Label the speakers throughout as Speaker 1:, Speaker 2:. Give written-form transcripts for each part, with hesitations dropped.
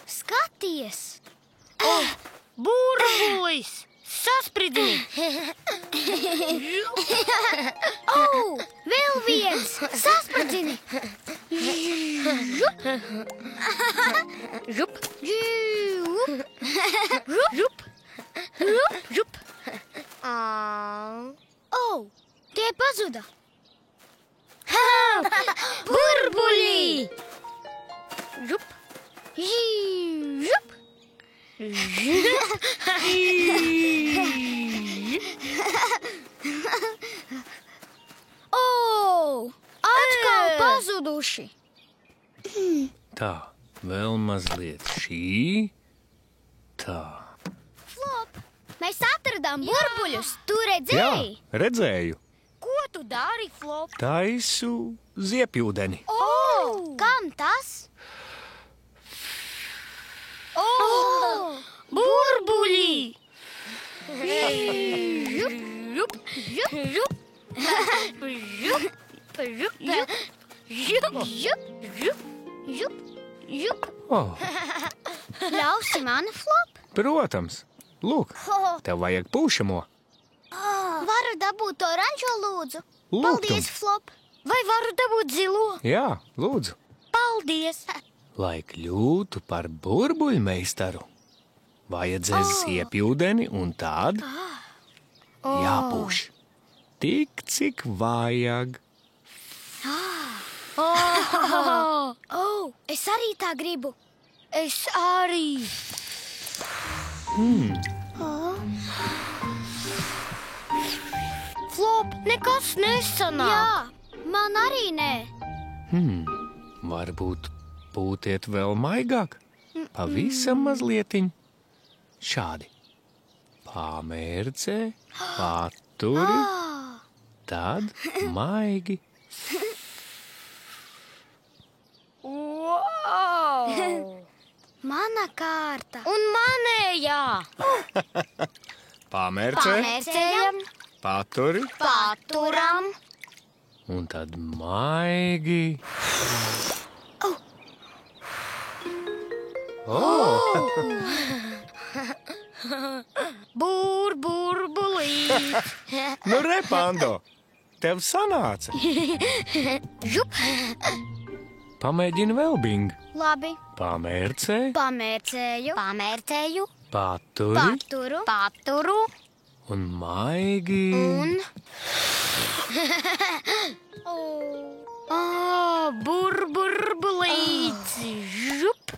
Speaker 1: Skaties!
Speaker 2: Burbulis! Saspridini!
Speaker 1: Vēl viens! Saspridini!
Speaker 2: Žup!
Speaker 1: Žup!
Speaker 2: Žup!
Speaker 1: Tie pazuda!
Speaker 2: Burbuļi! Žup!
Speaker 1: Žup! Atkal pazuduši!
Speaker 3: Tā, vēl mazliet šī. Tā.
Speaker 1: Flop, mēs atradām burbuļus! Tu redzēji?
Speaker 3: Jā, redzēju.
Speaker 2: Ko tu dari, Flop?
Speaker 3: Taisu ziepjūdeni.
Speaker 1: Kam tas?
Speaker 2: Burbuļi!
Speaker 1: Žup! Ļausi man, Flop?
Speaker 3: Protams. Lūk, tev vajag pūšamo.
Speaker 1: Varu dabūt oranžo, lūdzu?
Speaker 3: Lūgtum.
Speaker 1: Paldies, Flop!
Speaker 2: Vai varu dabūt zilo?
Speaker 3: Jā, lūdzu.
Speaker 2: Paldies!
Speaker 3: Lai kļūtu par burbuļmeistaru, vajadzēs ziepjūdeni un tad jāpūš. Tik, cik vajag.
Speaker 1: Es arī tā gribu.
Speaker 2: Es arī! Flop, nekas nesanāk!
Speaker 1: Jā, man arī nē.
Speaker 3: Varbūt pūtiet vēl maigāk? Pavisam mazlietiņ. Šādi. Pamērcē, paturi, tad maigi.
Speaker 2: Wow!
Speaker 1: Mana kārta.
Speaker 2: Un manējā!
Speaker 3: Pamērcē,
Speaker 1: Pamērcējam,
Speaker 3: paturi,
Speaker 1: paturam.
Speaker 3: un tad maigi.
Speaker 2: Burbulī!
Speaker 3: Nu, re, Pando, tev sanāca.
Speaker 2: Žup!
Speaker 3: Pamēģini vēl, Bing.
Speaker 1: Labi,
Speaker 3: Pamērcē,
Speaker 1: pamērcēju,
Speaker 3: paturi,
Speaker 1: paturu
Speaker 3: un maigi.
Speaker 2: Burbulīts! Žup!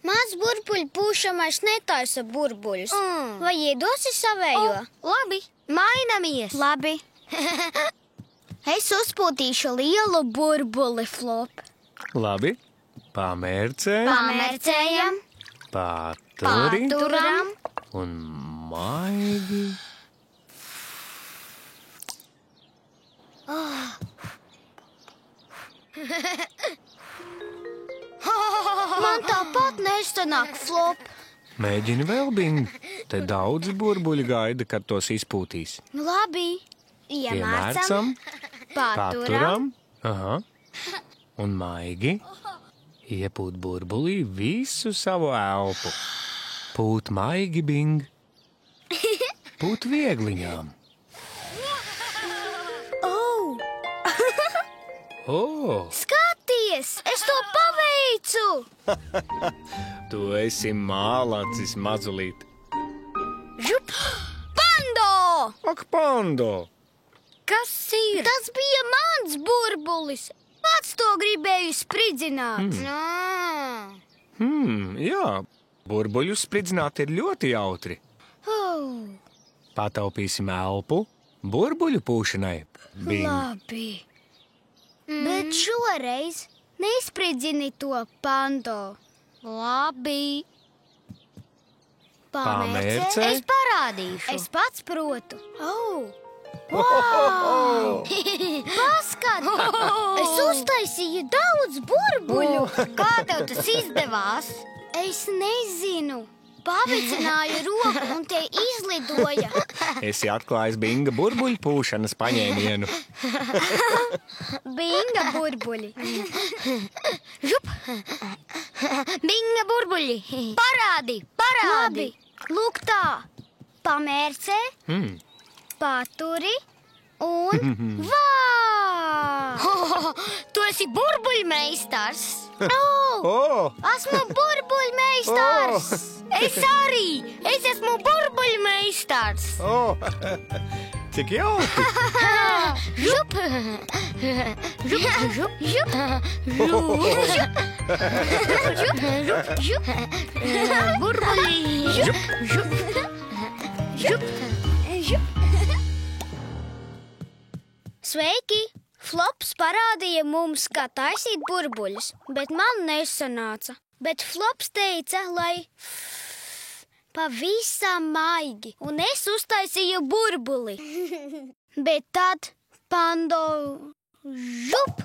Speaker 1: Mans burbuļu pūšamais netaisa burbuļus. Vai iedosi savējo?
Speaker 2: Labi, mainamies!
Speaker 1: Labi. Es uzpūtīšu lielu burbuli, Flop.
Speaker 3: Labi, pamērcē,
Speaker 1: Pamērcējam,
Speaker 3: paturi,
Speaker 1: paturam.
Speaker 3: un maigi.
Speaker 1: Man tāpat nesanāk, Flop.
Speaker 3: Mēģini vēl, Bing. Te daudzi burbuļi gaida, kad tos izpūtīs.
Speaker 1: Labi. Iemērcam,
Speaker 3: Iemērcam,
Speaker 1: paturam.
Speaker 3: Aha. Un maigi. Iepūt burbulī visu savu elpu. Pūt maigi, Bing. Pūt viegliņām.
Speaker 1: Skaties, es to paveicu!
Speaker 3: Tu esi mālacis, mazulīt.
Speaker 2: Žup!
Speaker 1: Pando!
Speaker 3: Ak, Pando!
Speaker 2: Kas ir?
Speaker 1: Tas bija mans burbulis. Pats to gribēju spridzināt.
Speaker 3: Jā, burbuļus spridzināt ir ļoti jautri. Pataupīsim elpu burbuļu pūšanai, Bing.
Speaker 1: Labi. Bet šoreiz neizspridzini to, Pando.
Speaker 2: Labi.
Speaker 3: Pamērcē.
Speaker 2: Es parādīšu.
Speaker 1: Es pats protu. Wow! Paskat! Es uztaisīju daudz burbuļu.
Speaker 2: Kā tev tas izdevās?
Speaker 1: Es nezinu. pavicināju roku un tie izlidoja.
Speaker 3: Esi atklājis binga burbuļu pūšanas paņēmienu.
Speaker 1: Binga burbuļi.
Speaker 2: Žup! Binga burbuļi!
Speaker 1: Parādi!
Speaker 2: Labi.
Speaker 1: Lūk tā. Pamērcē, paturi un vā!
Speaker 2: Tu esi burbuļmeistars!
Speaker 1: Esmu burbuļmeistars!
Speaker 2: Es arī! Es esmu burbuļmeistars!
Speaker 3: Cik jauki!
Speaker 2: Žup! Žup! Žup! Žup! Žup! Burbuļi! Žup!
Speaker 1: Sveiki! Flops parādīja mums, kā taisīt burbuļus, bet man nesanāca. Bet Flops teica, lai pavisam maigi, un es uztaisīju burbuli. Bet tad Pando žup!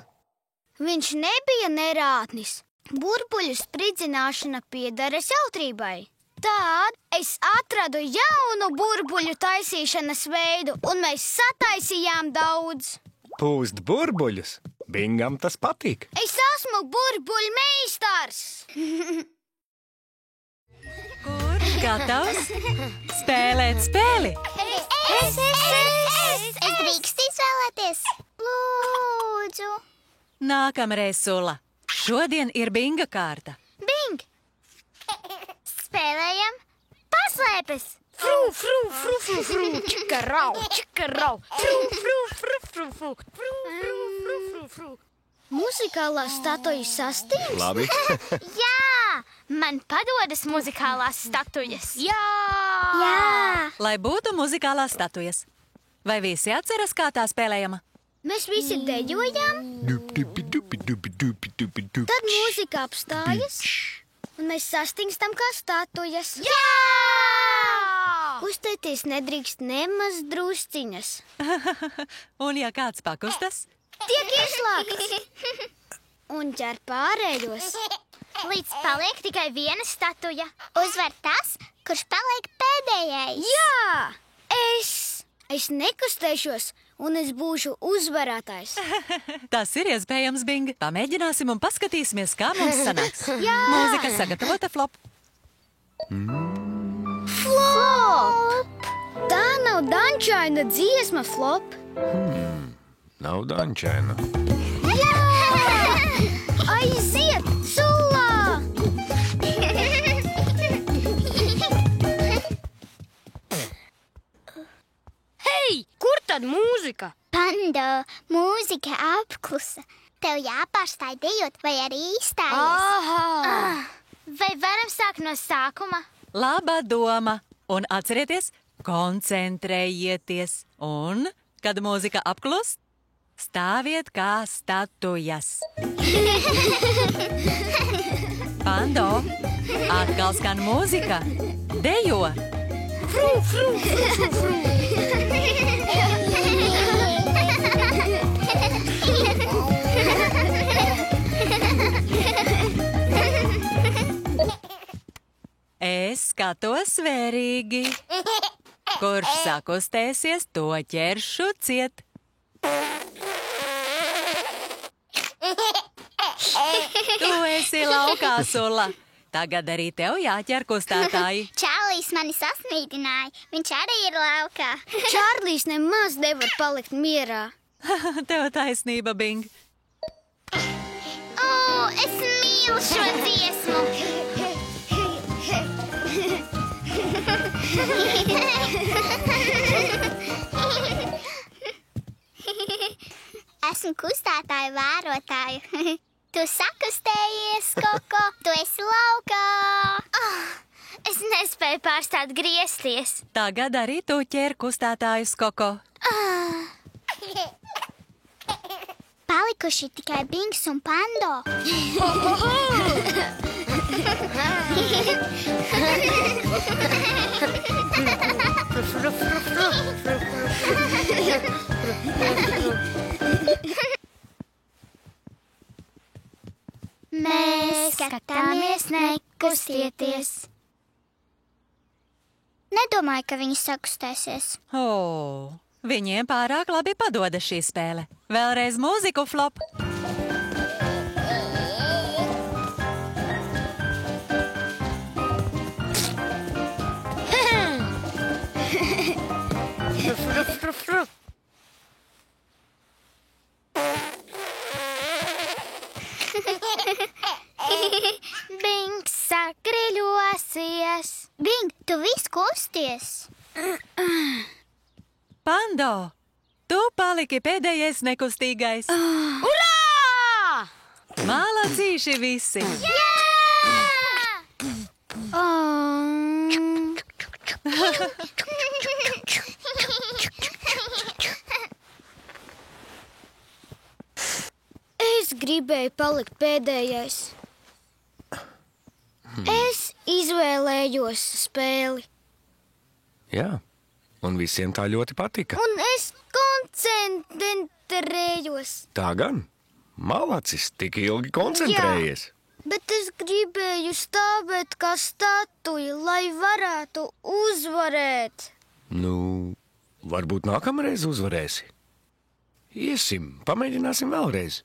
Speaker 1: Viņš nebija nerātnis. Burbuļu spridzināšana piederas jautrībai. Tad es atradu jaunu burbuļu taisīšanas veidu, un mēs sataisījām daudz.
Speaker 3: Pūst burbuļus. Bingam tas patīk.
Speaker 1: Es esmu burbuļmeistars!
Speaker 4: Kurš gatavs spēlēt spēli?
Speaker 1: Es drīkstu izvēlēties. Lūdzu.
Speaker 4: Nākamreiz, Sula. Šodien ir binga kārta.
Speaker 1: Bing! Spēlējam paslēpes!
Speaker 2: Fru, fru, fru, fru, fru, čikarau, čikarau, fru, fru, fru, fru, fru, fru, fru, fru, fru, fru.
Speaker 1: Muzikālā statujas sastīgs?
Speaker 3: Labi.
Speaker 1: Jā! Man padodas muzikālās statujas.
Speaker 2: Jā!
Speaker 4: Lai būtu muzikālās statujas. Vai visi atceras, kā tā spēlējama?
Speaker 1: Mēs visi dejojam, tad mūzika apstājas, un mēs sastingstam kā statujas.
Speaker 2: Jā!
Speaker 1: Kustēties nedrīkst nemaz drusciņas.
Speaker 4: Un ja kāds pakustas?
Speaker 1: Tiek izslāgts. Un ķer pārējos.
Speaker 5: Līdz paliek tikai viena statuja. Uzvar tas, kurš paliek pēdējais.
Speaker 1: Jā! Es nekustēšos, un es būšu uzvarētājs.
Speaker 4: Tas ir iespējams, Bing. Pamēģināsim un paskatīsimies, kā mums sanāks. Mūzika sagatavota, Flop.
Speaker 1: Flop! Tā nav dančaina dziesma, Flop.
Speaker 3: Nav dančaina.
Speaker 1: Jā! Aiziet, Sula!
Speaker 2: Hei, kur tad mūzika?
Speaker 5: Pando, mūzika apklusa. Tev jāpārstāj dejot vai arī izstājies. Vai varam sākt no sākuma?
Speaker 4: Laba doma. Un atcerieties, koncentrējieties. Un, kad mūzika apklust, stāviet kā statujas. Pando, atkal skan mūzika. Dejo!
Speaker 2: Fru, fru, fru, fru, fru.
Speaker 4: Es skatos svērīgi. Kurš sakustēsies, to ķeršu ciet. Tu esi laukā, Sula. Tagad arī tev jāķer kustētāji.
Speaker 5: Čārlis mani sasmīdināja. Viņš arī ir laukā.
Speaker 1: Čārlis nemaz nevar palikt mierā.
Speaker 4: Tev taisnība, Bing.
Speaker 5: Es mīlu šo dziesmu. Esmu kustētāju vērotāju. Tu sakustējies, Koko, tu esi laukā. Es nespēju pārstāt griezties.
Speaker 4: Tagad arī tu ķer kustētājus, Koko.
Speaker 5: Palikuši tikai Bings un Pando. Mēs skatāmies, nekustieties. Nedomāju, ka viņi sakustēsies.
Speaker 4: Viņiem pārāk labi padodas šī spēle. Vēlreiz mūziku, Flop!
Speaker 5: Bing, sakriļosies! Bing, tu viss kusties!
Speaker 4: Pando, tu paliki pēdējais nekustīgais.
Speaker 2: Urā!
Speaker 4: Malacīši visi!
Speaker 1: Es gribēju palikt pēdējais. Es izvēlējos spēli.
Speaker 3: Jā, un visiem tā ļoti patika.
Speaker 1: Un es koncentrējos.
Speaker 3: Tā gan. Malacis, tik ilgi koncentrējies.
Speaker 1: Bet es gribēju stāvēt kā statuja, lai varētu uzvarēt.
Speaker 3: Nu, varbūt nākamreiz uzvarēsi. Iesim, pamēģināsim vēlreiz.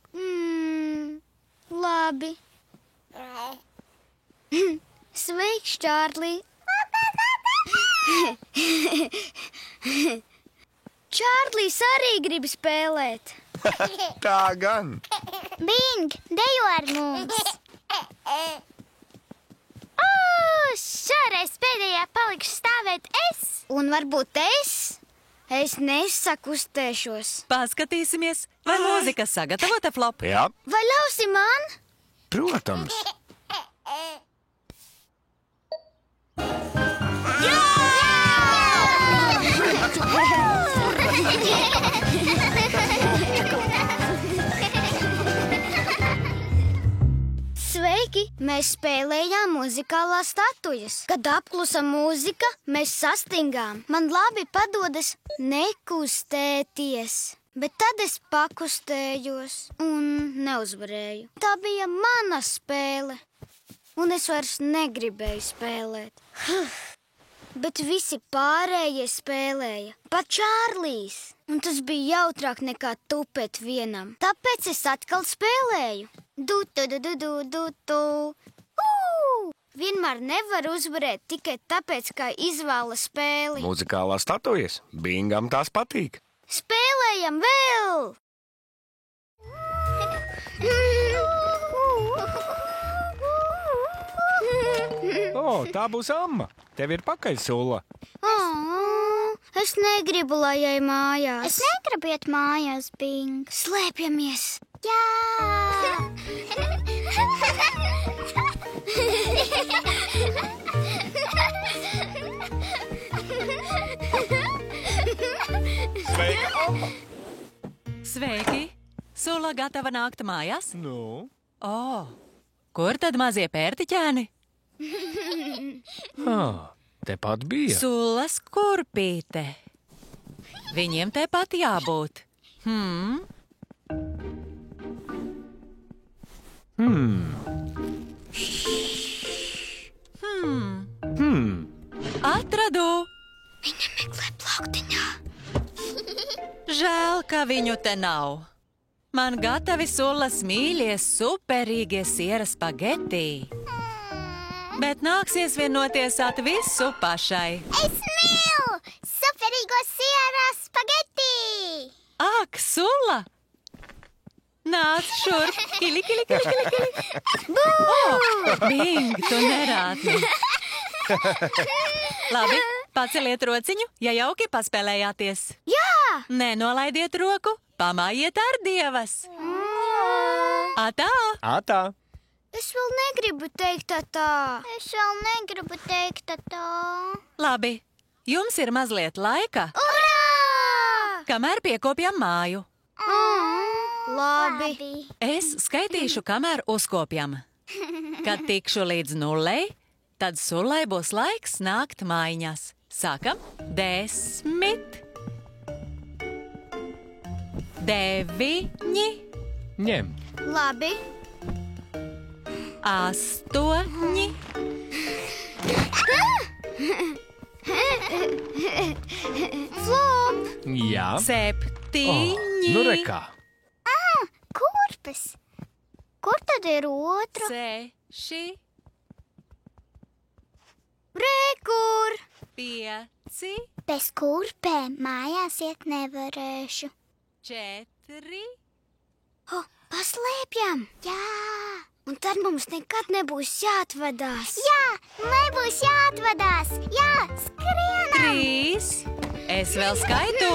Speaker 1: Labi. Sveiks, Čārlī. Čārlis arī grib spēlēt.
Speaker 3: Tā gan.
Speaker 5: Bing, dejo ar mums! Šoreiz pēdējā palikšu stāvēt es!
Speaker 1: Un varbūt es nesakustēšos.
Speaker 4: Paskatīsimies, vai mūzika sagatavota, Flop?
Speaker 3: Jā,
Speaker 1: Vai ļausi man?
Speaker 3: protams.
Speaker 1: Sveiki! Mēs spēlējām muzikālās statujas. Kad apklusa mūzika, mēs sastingām. Man labi padodas nekustēties. Bet tad es pakustējos un neuzvarēju. Tā bija mana spēle. Un es vairs negribēju spēlēt. Bet visi pārējie spēlēja. Pat Čārlis. Un tas bija jautrāk nekā tupēt vienam. Tāpēc es atkal spēlēju. Vienmēr nevar uzvarēt tikai tāpēc, ka izvēlas spēli.
Speaker 3: Muzikālās statujas. Bingam tās patīk.
Speaker 1: Spēlējam vēl!
Speaker 3: O, tā būs amma. Tev ir pakaļsula.
Speaker 1: Es negribu, lai ej mājās.
Speaker 5: Es negribu iet mājās, Bing.
Speaker 1: Slēpjamies!
Speaker 5: Jā!
Speaker 4: Sveiki! Sula gatava nākt mājās?
Speaker 3: Nu?
Speaker 4: Kur tad mazie pērtiķēni?
Speaker 3: Tepat bija.
Speaker 4: Sulas kurpīte. Viņiem tepat jābūt. Atradu!
Speaker 1: Viņa meklē plauktiņā.
Speaker 4: Žēl, ka viņu te nav. Man gatavi Sulas mīļie superīgie siera spageti. Bet nāksies vien notiesāt visu pašai.
Speaker 5: Es mīlu superīgo sieras spageti!
Speaker 4: Ak, Sula! Nāc šurp! Kili, kili, kili, kili, kili! Bing, tu nerātni! Labi, paceliet rociņu, ja jauki paspēlējāties.
Speaker 1: Jā!
Speaker 4: Nenolaidiet roku, pamājiet ar dievas. Atā!
Speaker 3: Atā.
Speaker 1: Es vēl negribu teikt tā.
Speaker 5: Es vēl negribu teikt tā.
Speaker 4: Labi, jums ir mazliet laika,
Speaker 1: Urā!
Speaker 4: kamēr piekopjam māju.
Speaker 1: Labi.
Speaker 4: Es skaitīšu, kamēr uzkopjam. Kad tikšu līdz 0, tad Sulai būs laiks nākt mājiņās. Sākam 10, 9,
Speaker 3: Ņem.
Speaker 1: Labi.
Speaker 4: 8,
Speaker 1: Flop!
Speaker 3: Jā.
Speaker 4: 7.
Speaker 3: Nu rekā.
Speaker 5: Kurpes. Kur tad ir otra?
Speaker 4: 6.
Speaker 1: Rekur!
Speaker 4: 5.
Speaker 5: Bez kurpēm mājās iet nevarēšu.
Speaker 4: 4.
Speaker 1: Paslēpjam!
Speaker 5: Jā,
Speaker 1: Un tad mums nekad nebūs jāatvadās.
Speaker 5: jā, nebūs jāatvadās. Jā, skrienam!
Speaker 4: 3. Es vēl skaitu.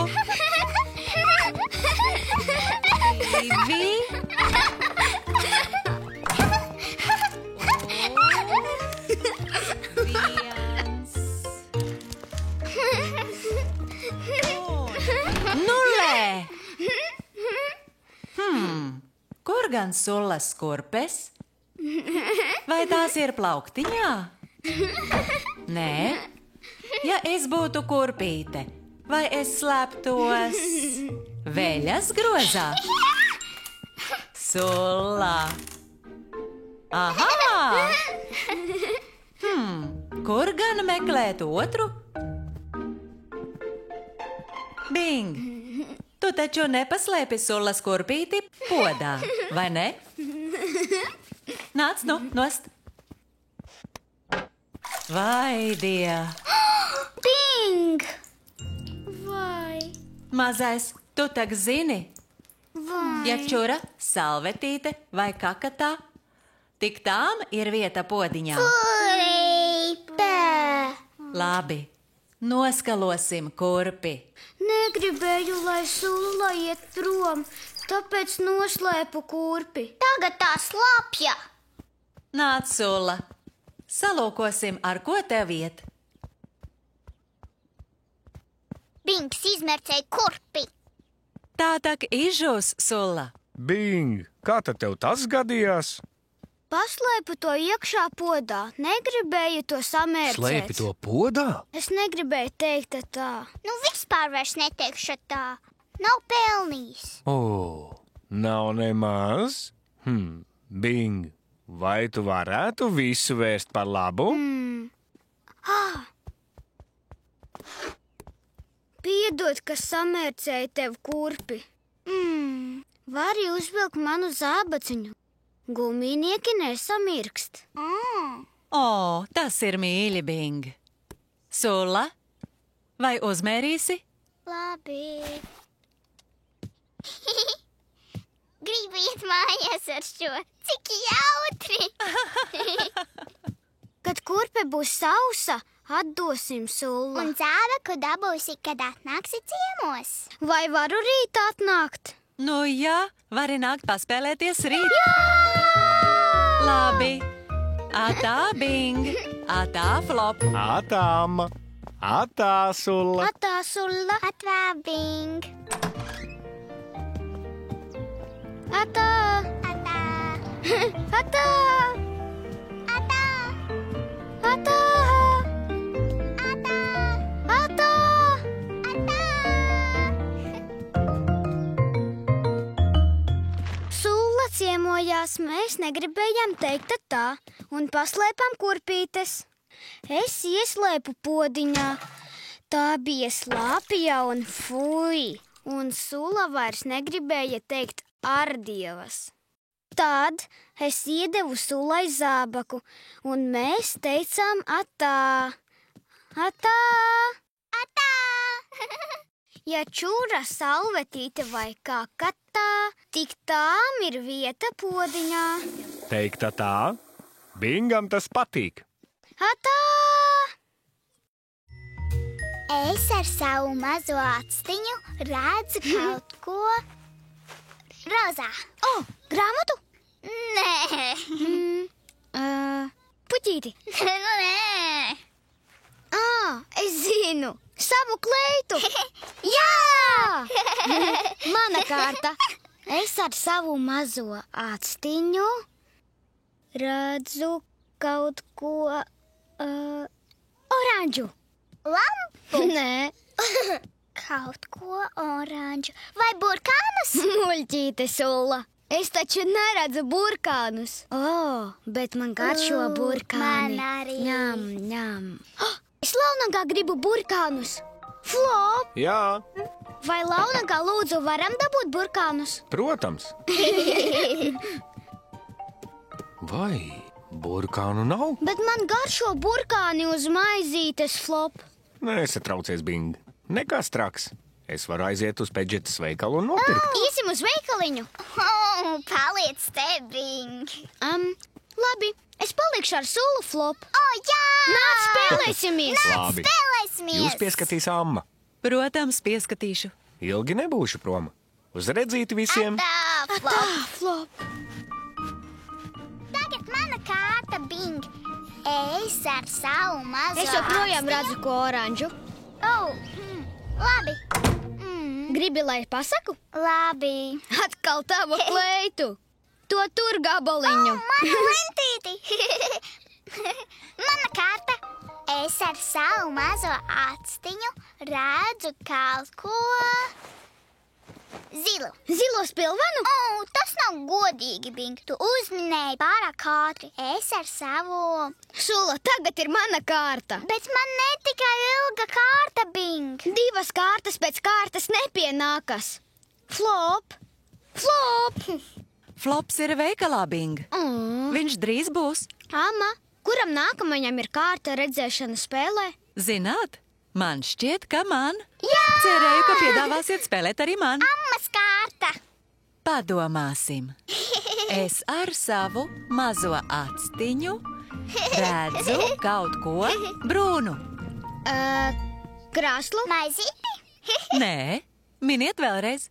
Speaker 4: 2. Nulle! Kur gan sulas kurpes? Vai tās ir plauktiņā? Nē. Ja es būtu kurpīte, vai es slēptos veļas grozā? Sulla! Aha! Kur gan meklēt otru? Bing! Tu taču nepaslēpi sulas kurpīti podā, vai ne? Nāc, nu, nost! Vai, die!
Speaker 5: Bing!
Speaker 1: Vai?
Speaker 4: Mazais, tu tak zini,
Speaker 1: Vai?
Speaker 4: ja čura, salvetīte vai kakatā, tik tām ir vieta podiņā.
Speaker 5: Puipe!
Speaker 4: Labi, noskalosim kurpi.
Speaker 1: Negribēju, lai sulla iet prom, tāpēc noslēpu kurpi.
Speaker 5: Tagad tā slapja.
Speaker 4: Nāc, sulla, salūkosim, ar ko tev iet.
Speaker 5: Bings izmercēja kurpi.
Speaker 4: Tā tak izžūs, sulla.
Speaker 3: Bing, kā tad tev tas gadījās?
Speaker 1: Paslēpu to iekšā podā, negribēju to samērcēt.
Speaker 3: Slēpi to podā?
Speaker 1: Es negribēju teikt tā.
Speaker 5: Nu vispār vairs neteikšu tā. Nav pelnījis.
Speaker 3: O, nav nemaz. Bing, vai tu varētu visu vērst par labu?
Speaker 1: Piedod, ka samērcēju tev kurpi. Vari uzvilkt manu zābaciņu. Guminieki nesamirkst.
Speaker 4: O, tas ir mīļi, Bing. Sulla, vai uzmērīsi?
Speaker 5: Labi. Gribu iet mājās ar šo. Cik jautri!
Speaker 1: Kad kurpe būs sausa, atdosim Sulla.
Speaker 5: Un zābaku dabūsi, kad atnāksi ciemos.
Speaker 1: Vai varu rīt atnākt?
Speaker 4: Nu jā, vari nākt paspēlēties rīt. Labi. Atā, Bing. Atā, Flop.
Speaker 3: Atām, atā, sulla.
Speaker 1: Atā, Sulla.
Speaker 5: Atvā, Bing.
Speaker 1: Atā.
Speaker 5: Atā.
Speaker 1: Atā.
Speaker 5: Atā.
Speaker 1: Atā.
Speaker 5: Atā.
Speaker 1: Atā. Sulla ciemojās, mēs negribējām teikt tā, un paslēpām kurpītes. Es ieslēpu podiņā. Tā bija slāpja un fuj, un Sulla vairs negribēja teikt ardievas. Tad es iedevu Sullai zābaku, un mēs teicām atā. Atā!
Speaker 5: Atā.
Speaker 1: Ja čūra, salvetīte vai kā katā, tik tām ir vieta podiņā.
Speaker 3: Teikta tā, Bingam tas patīk.
Speaker 1: Atā!
Speaker 5: Es ar savu mazo actiņu redzu kaut ko rozā.
Speaker 1: O, grāmatu?
Speaker 5: Nē,
Speaker 1: Puķīti.
Speaker 5: nu nē.
Speaker 1: Es zinu, savu kleitu. Jā! Mana kārta. Es ar savu mazo actiņu redzu kaut ko oranžu.
Speaker 5: Lampu.
Speaker 1: Nē,
Speaker 5: Kaut ko oranžu. Vai burkānus?
Speaker 1: muļķīte Sulla. Es taču neredzu burkānus. O, bet man garšo burkāni.
Speaker 5: Man arī.
Speaker 1: Ņam, ņam. Es Launagā gribu burkānus. Flop!
Speaker 3: Jā,
Speaker 1: Vai Launagā lūdzu varam dabūt burkānus?
Speaker 3: protams. Vai burkānu nav?
Speaker 1: Bet man garšo burkāni uz maizītes, Flop.
Speaker 3: Nesatraucies, Bing. Nekas traks. Es varu aiziet uz Pedžetas veikalu un nopirkt.
Speaker 1: Iesim uz veikaliņu.
Speaker 5: Paliec te, Bing.
Speaker 1: Labi, es palikšu ar sulu, Flop.
Speaker 5: Jā!
Speaker 1: Nāc, spēlēsimies!
Speaker 3: Labi.
Speaker 5: Spēlēsimies!
Speaker 3: Jūs pieskatīs amma.
Speaker 4: Protams, pieskatīšu.
Speaker 3: Ilgi nebūšu prom. Uz redzīti visiem.
Speaker 5: Tā, Flop.
Speaker 1: Flop.
Speaker 5: Tagad mana kārta, Bing. Es ar savu mazo...
Speaker 1: Es joprojām redzu ko oranžu.
Speaker 5: Labi.
Speaker 1: Gribi, lai pasaku?
Speaker 5: Labi.
Speaker 1: Atkal tavu kleitu. To tur gabaliņu.
Speaker 5: Mana lentīti. Mana kārta. Es ar savu mazo actiņu redzu kaut ko zilu.
Speaker 1: Zilo spilvenu?
Speaker 5: Tas nav godīgi, Bing. Tu uzminēji pārāk ātri. Es ar savu...
Speaker 1: Sula, tagad ir mana kārta.
Speaker 5: Bet man netika ilga kārta, Bing.
Speaker 1: Divas kārtas pēc kārtas nepienākas. Flop! Flop!
Speaker 4: Flops ir veikalā, Bing. Viņš drīz būs.
Speaker 1: Amma, kuram nākamajam ir kārta redzēšana spēlē?
Speaker 4: Zināt, man šķiet, ka man.
Speaker 5: Jā!
Speaker 4: Cerēju, ka piedāvāsiet spēlēt arī man.
Speaker 5: Ammas kārta.
Speaker 4: Padomāsim. Es ar savu mazo actiņu redzu kaut ko brūnu.
Speaker 1: Krāslu?
Speaker 5: Maizīti?
Speaker 4: Nē, miniet vēlreiz.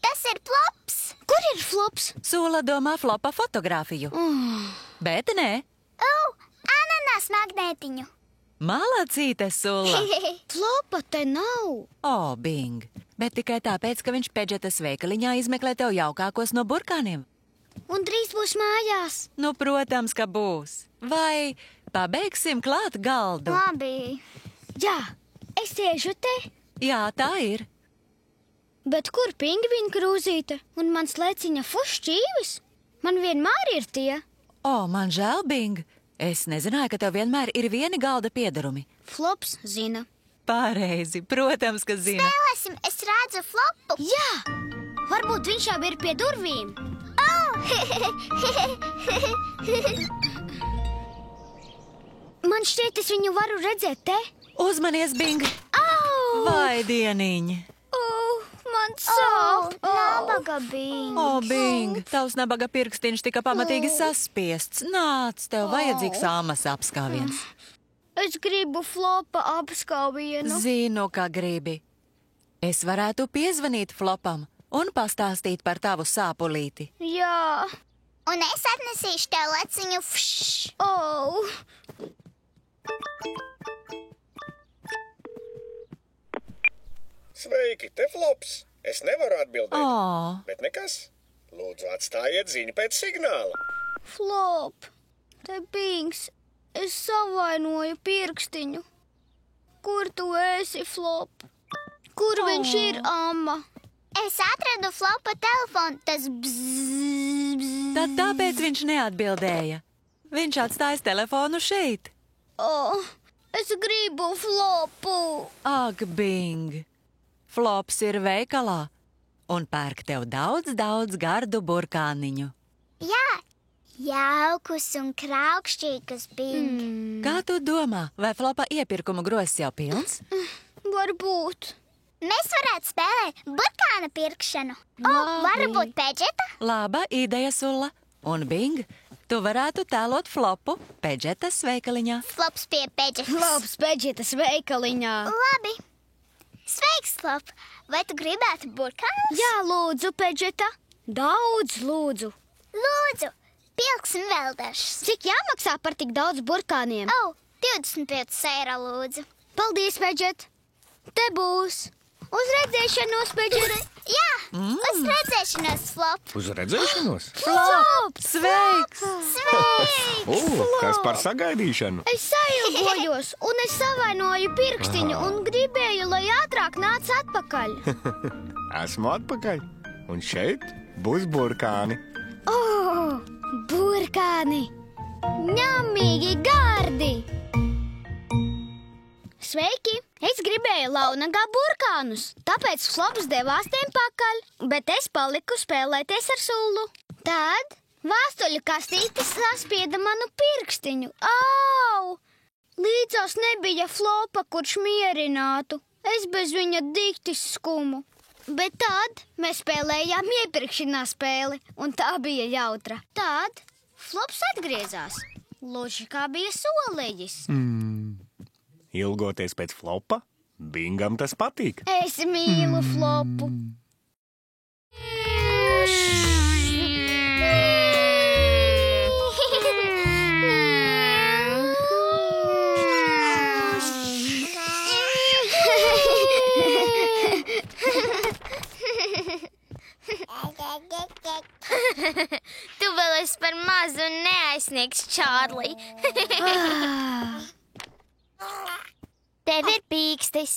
Speaker 5: Tas ir Flops.
Speaker 1: Kur ir Flops?
Speaker 4: Sula domā flopa fotografiju. Bet nē,
Speaker 5: Ananas magnētiņu.
Speaker 4: malacīte Sula.
Speaker 1: Flopa te nav.
Speaker 4: O, Bing, bet tikai tāpēc, ka viņš Pedžetas veikaliņā izmeklē tev jaukākos no burkāniem.
Speaker 1: Un drīz būs mājās.
Speaker 4: Nu, protams, ka būs. Vai pabeigsim klāt galdu?
Speaker 5: Labi.
Speaker 1: Jā, es sēžu te.
Speaker 4: Jā, tā ir.
Speaker 1: Bet kur pingvīna krūzīte un mans leciņa fušķīvis? Man vienmēr ir tie.
Speaker 4: O, man žēl, Bing. Es nezināju, ka tev vienmēr ir vieni galda piedarumi.
Speaker 1: Flops zina.
Speaker 4: Pareizi, protams, ka zina.
Speaker 5: Spēlēsim, es redzu Flopu.
Speaker 1: Jā, varbūt viņš jau ir pie durvīm. Man šķiet, es viņu varu redzēt te.
Speaker 4: Uzmanies, Bing.
Speaker 1: Au!
Speaker 4: Vai dieniņ.
Speaker 1: Man sāp.
Speaker 5: Nabaga, Bing.
Speaker 4: O, Bing, tavs nabaga pirkstiņš tika pamatīgi saspiests. Nāc, tev vajadzīgs āmas apskāviens.
Speaker 1: Es gribu Flopa apskāvienu.
Speaker 4: Zinu, ka gribi. Es varētu piezvanīt Flopam un pastāstīt par tavu sāpulīti.
Speaker 1: Jā.
Speaker 5: Un es atnesīšu tev leciņu.
Speaker 1: Oh.
Speaker 3: Sveiki, te Flops. Es nevaru atbildēt.
Speaker 4: O,
Speaker 3: Bet nekas. Lūdzu, atstājiet ziņu pēc signāla.
Speaker 1: Flop, te Bings, es savainoju pirkstiņu. Kur tu esi, Flop? Kur viņš ir, Amma?
Speaker 5: Es atradu Flopa telefonu. Tas bzzz.
Speaker 4: tad tāpēc viņš neatbildēja. Viņš atstājas telefonu šeit.
Speaker 1: Es gribu Flopu.
Speaker 4: Ak, Bing! Flops ir veikalā un pērk tev daudz gardu burkāniņu.
Speaker 5: Jā, jaukus un kraukšķīgus, Bing.
Speaker 4: Kā tu domā, vai Flopa iepirkumu grosis jau pilns?
Speaker 1: Varbūt.
Speaker 5: Mēs varētu spēlēt burkāna pirkšanu. Varbūt Pedžeta?
Speaker 4: Laba ideja, Sulla. Un, Bing, tu varētu tēlot Flopu Pedžetas veikaliņā.
Speaker 5: Flops pie Pedžetas.
Speaker 1: Flops Pedžetas veikaliņā.
Speaker 5: Labi. Sveiks, Flop. Vai tu gribētu burkānus?
Speaker 1: Jā, lūdzu, Pedžeta. Daudz lūdzu.
Speaker 5: Lūdzu, pilksim vēl dažus.
Speaker 1: Cik jāmaksā par tik daudz burkāniem?
Speaker 5: 25 eiro, lūdzu.
Speaker 1: Paldies, Pedžet. Te būs. Uz redzēšanos, Pedžet.
Speaker 5: Jā, uz redzēšanos, Flop.
Speaker 3: Uz redzēšanos?
Speaker 1: Flops!
Speaker 4: Sveiks!
Speaker 5: Sveiks!
Speaker 3: Kas par sagaidīšanu?
Speaker 1: Es sailgojos, un es savainoju pirkstiņu un gribēju, lai ātrāk nāc atpakaļ.
Speaker 3: Esmu atpakaļ. Un šeit būs burkāni.
Speaker 1: Burkāni! Ņemīgi gardi! Sveiki! Es gribēju launagā burkānus, tāpēc Flops devās tiem pakaļ, bet es paliku spēlēties ar sullu. Tad vēstuļu kastītes saspieda manu pirkstiņu. Au! Līdzās nebija Flopa, kurš mierinātu. Es bez viņa dikti skumu. Bet tad mēs spēlējām iepirkšanās spēli, un tā bija jautra. Tad Flops atgriezās. Loži kā bija solījis.
Speaker 3: Ilgoties pēc Flopa, Bingam tas patīk.
Speaker 1: Es mīlu Flopu.
Speaker 2: Tu vēl esi par mazu un neaizsniegs Čārlī. Tev ir pīkstis.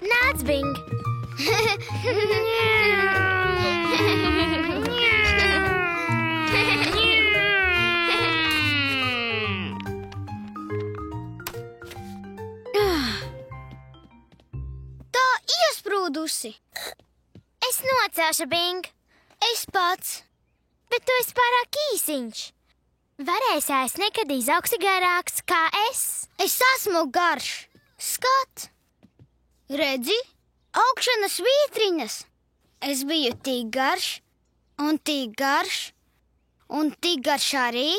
Speaker 2: Nāc, Bing.
Speaker 1: Tā iesprūdusi.
Speaker 2: Es nocelšu, Bing.
Speaker 1: Es pats.
Speaker 2: Bet tu esi pārāk īsiņš. Varēsi aizsniegt, kad izauksi garāks kā es.
Speaker 1: Es esmu garš. Skat! Redzi, augšanas vītriņas. Es biju tik garš, un tik garš, un tik garš arī,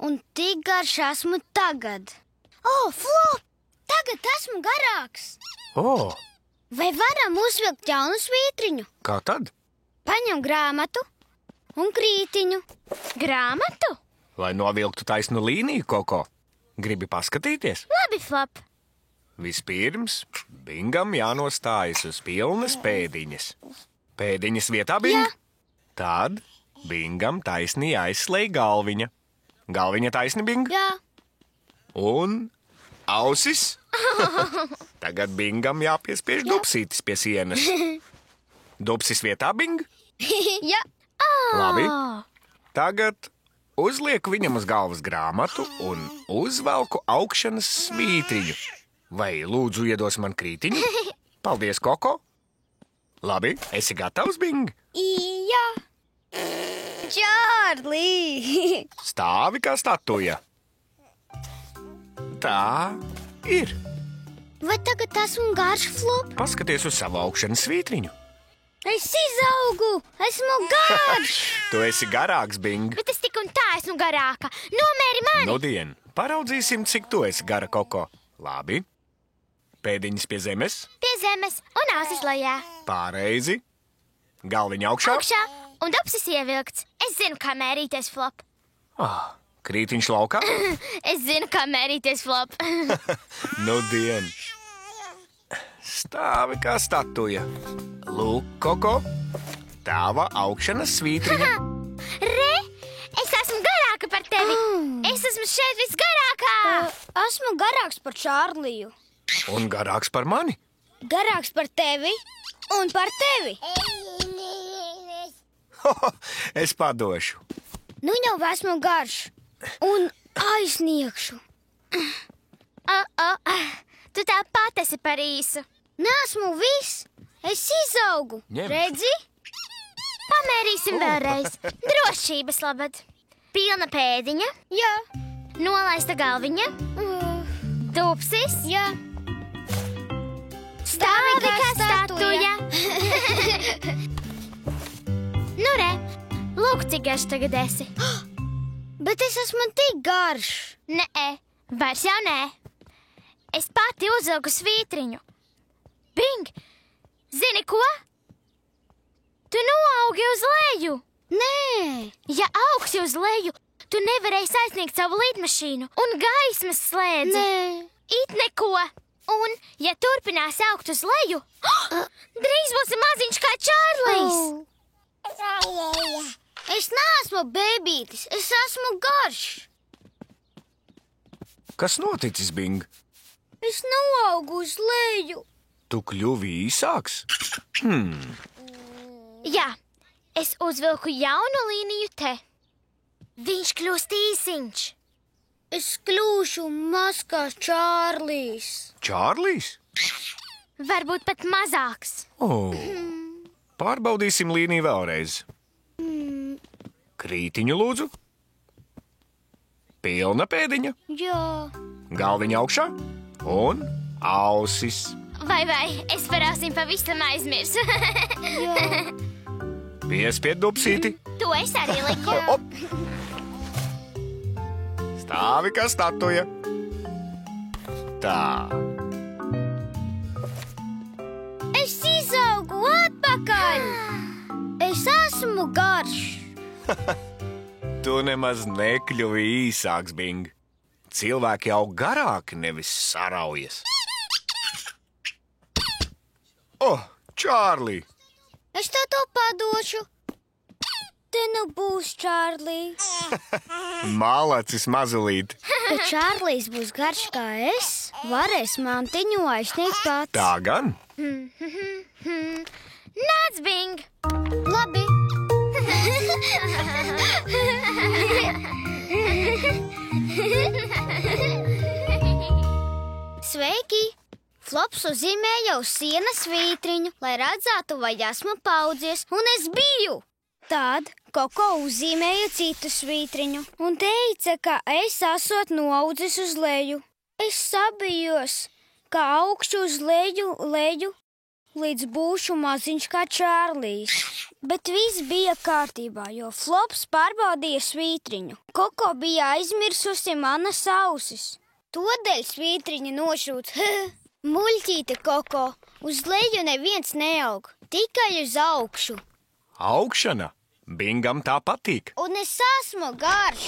Speaker 1: un tik garš esmu tagad. Flop! Tagad esmu garāks. Vai varam uzvilkt jaunu svītriņu?
Speaker 3: Kā tad?
Speaker 1: Paņem grāmatu un krītiņu.
Speaker 2: Grāmatu?
Speaker 3: Lai novilktu taisnu līniju, Koko. Gribi paskatīties?
Speaker 2: Labi, Flop.
Speaker 3: Vispirms Bingam jānostājas uz pilnas pēdiņas. Pēdiņas vietā, Bing?
Speaker 1: Jā.
Speaker 3: Tad Bingam taisni jāizslēj galviņa. Galviņa taisni, Bing?
Speaker 1: Jā.
Speaker 3: Un ausis? Tagad Bingam jāpiespiež dubsītis pie sienas. Dubsis vietā, Bing?
Speaker 1: Jā.
Speaker 3: Labi. Tagad uzlieku viņam uz galvas grāmatu un uzvelku augšanas svītriņu. Vai lūdzu iedos man krītiņu? Paldies, Koko. Labi, esi gatavs, Bing?
Speaker 1: Jā. Čārlī!
Speaker 3: Stāvi kā statuja. Tā ir.
Speaker 1: Vai tagad esmu garš, Flop?
Speaker 3: Paskaties uz savu augšanas svītriņu.
Speaker 1: Es izaugu! Esmu garš!
Speaker 3: Tu esi garāks, Bing.
Speaker 2: Bet es tik un tā esmu garāka. Nomēri mani!
Speaker 3: Nudien, paraudzīsim, cik tu esi gara, Koko. Labi. Pēdiņas pie zemes.
Speaker 2: Pie zemes un ausis lejā.
Speaker 3: Pareizi. Galviņa augšā.
Speaker 2: Augšā un dubsis ievilkts. Es zinu, kā mērīties, Flop.
Speaker 3: Krītiņš laukā.
Speaker 2: Es zinu, kā mērīties, Flop.
Speaker 3: Nudien. Stāvi kā statuja. Lūk, Koko, tava augšanas svītriņa.
Speaker 2: Re, es esmu garāka par tevi. Es esmu šeit visgarākā.
Speaker 1: Esmu garāks par Čārliju.
Speaker 3: Un garāks par mani.
Speaker 1: Garāks par tevi un par tevi.
Speaker 3: Es padošu.
Speaker 1: Nu jau esmu garš un aizniegšu.
Speaker 2: Tu tāpat esi par īsu.
Speaker 1: Nesmu viss. Es izaugu.
Speaker 3: Ņem.
Speaker 1: Redzi?
Speaker 2: Pamērīsim vēlreiz. Drošības labad. Pilna pēdiņa.
Speaker 1: Jā.
Speaker 2: Nolaista galviņa. Dubsis.
Speaker 1: Jā.
Speaker 2: Stāvi kā statuja. Nu re, lūk, cik garš tagad esi.
Speaker 1: Bet es esmu tik garš.
Speaker 2: Nē, vairs jau nē. Es pati uzvilku svītriņu. Bing, zini ko? Tu noaugi uz leju.
Speaker 1: Nē.
Speaker 2: Ja augsi uz leju, tu nevarēsi aizsniegt savu lidmašīnu un gaismas slēdzi.
Speaker 1: Nē.
Speaker 2: It neko. Un, ja turpinās augt uz leju, drīz būsi maziņš kā Čārlijs.
Speaker 1: Es neesmu bēbītis. Es esmu garš.
Speaker 3: Kas noticis, Bing?
Speaker 1: Es noaugu uz leju.
Speaker 3: Tu kļuvi īsāks?
Speaker 2: Jā,
Speaker 5: Es uzvilku jaunu līniju te.
Speaker 2: Viņš kļūst īsiņš.
Speaker 1: Es kļūšu mazs Čārlijs.
Speaker 3: Čārlijs?
Speaker 5: Varbūt pat mazāks.
Speaker 3: Pārbaudīsim līniju vēlreiz. Krītiņu lūdzu. Pilna pēdiņa.
Speaker 1: Jā.
Speaker 3: Galviņa augšā. Un ausis.
Speaker 5: Vai, es par ausīm pavisam aizmirsu.
Speaker 3: Piespied dupsīti.
Speaker 5: To es arī liku.
Speaker 3: Op! Stāvi kā statuja. Tā.
Speaker 1: Es izaugu atpakaļ. Es esmu garš.
Speaker 3: Tu nemaz nekļuvi īsāks, Bing. Cilvēki jau garāki, nevis saraujas. Čārlī!
Speaker 1: Es tev to padošu. Te nu būs Čārlī.
Speaker 3: Malacis mazulīt.
Speaker 1: Kad Čārlijs būs garš kā es, varēs mantiņu aizsniegt pats.
Speaker 3: Tā gan?
Speaker 5: Nāc, Bing!
Speaker 1: Labi. Sveiki! Flops uzzīmēja uz sienas svītriņu, lai redzētu, vai esmu paudzies, un es biju. Tad Koko uzzīmēja citu svītriņu un teica, ka es esot noaudzis uz leju. Es sabijos, ka augšu uz leju, līdz būšu maziņš kā Čārlijs. Bet viss bija kārtībā, jo Flops pārbaudīja svītriņu. Koko bija aizmirsusi manas ausis. Todēļ svītriņa nošūts. Muļķīte, Koko, uz leju neviens neaug, tikai uz augšu.
Speaker 3: Augšana? Bingam tā patīk.
Speaker 1: Un es esmu garš.